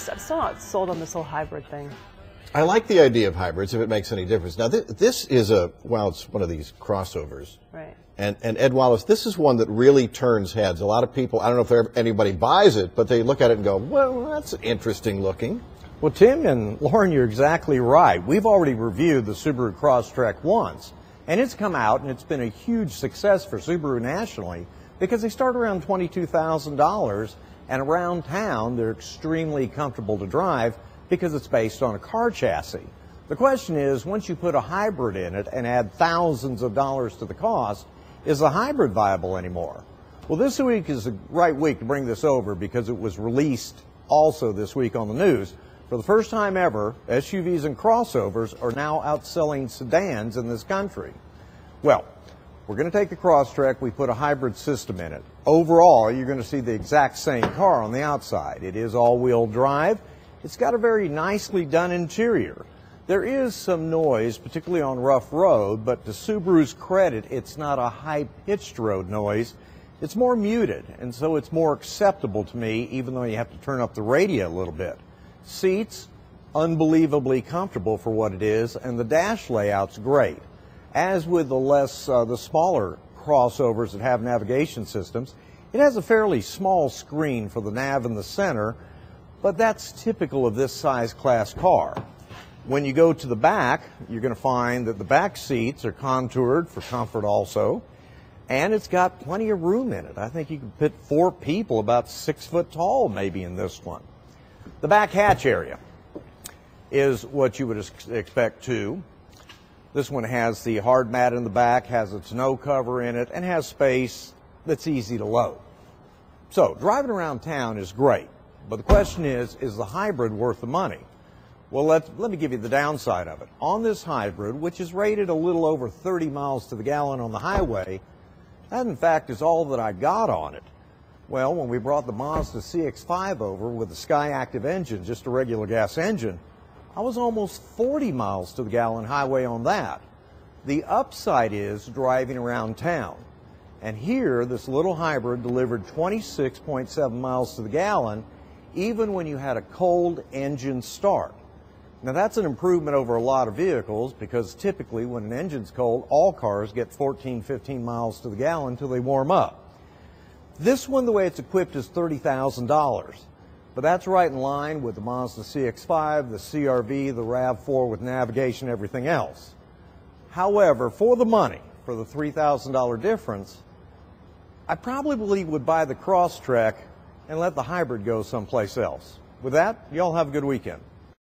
I'm still not sold on this whole hybrid thing. I like the idea of hybrids if it makes any difference. Now, this is it's one of these crossovers. Right. And Ed Wallace, this is one that really turns heads. A lot of people, I don't know if anybody buys it, but they look at it and go, well, that's interesting looking. Well, Tim and Lauren, you're exactly right. We've already reviewed the Subaru Crosstrek once, and it's come out and it's been a huge success for Subaru nationally because they start around $22,000, and around town they're extremely comfortable to drive because it's based on a car chassis. The question is, once you put a hybrid in it and add thousands of dollars to the cost, is the hybrid viable anymore? Well, this week is the right week to bring this over because it was released also this week on the news. For the first time ever, SUVs and crossovers are now outselling sedans in this country. Well, we're going to take the Crosstrek, we put a hybrid system in it. Overall, you're going to see the exact same car on the outside. It is all-wheel drive. It's got a very nicely done interior. There is some noise, particularly on rough road, but to Subaru's credit, it's not a high-pitched road noise. It's more muted, and so it's more acceptable to me, even though you have to turn up the radio a little bit. Seats, unbelievably comfortable for what it is, and the dash layout's great. As with the smaller crossovers that have navigation systems, it has a fairly small screen for the nav in the center, but that's typical of this size class car. When you go to the back, you're going to find that the back seats are contoured for comfort also, and it's got plenty of room in it. I think you can fit 4 people about 6 foot tall maybe in this one. The back hatch area is what you would expect too. This one has the hard mat in the back, has its snow cover in it, and has space that's easy to load. So driving around town is great, but the question is the hybrid worth the money? Well, let me give you the downside of it. On this hybrid, which is rated a little over 30 miles to the gallon on the highway, that in fact is all that I got on it. Well, when we brought the Mazda CX-5 over with the Skyactiv engine, just a regular gas engine, I was almost 40 miles to the gallon highway on that. The upside is driving around town. And here, this little hybrid delivered 26.7 miles to the gallon, even when you had a cold engine start. Now that's an improvement over a lot of vehicles because typically when an engine's cold, all cars get 14, 15 miles to the gallon until they warm up. This one, the way it's equipped, is $30,000, but that's right in line with the Mazda CX-5, the CR-V, the RAV4 with navigation, everything else. However, for the money, for the $3,000 difference, I probably would buy the Crosstrek and let the hybrid go someplace else. With that, y'all have a good weekend.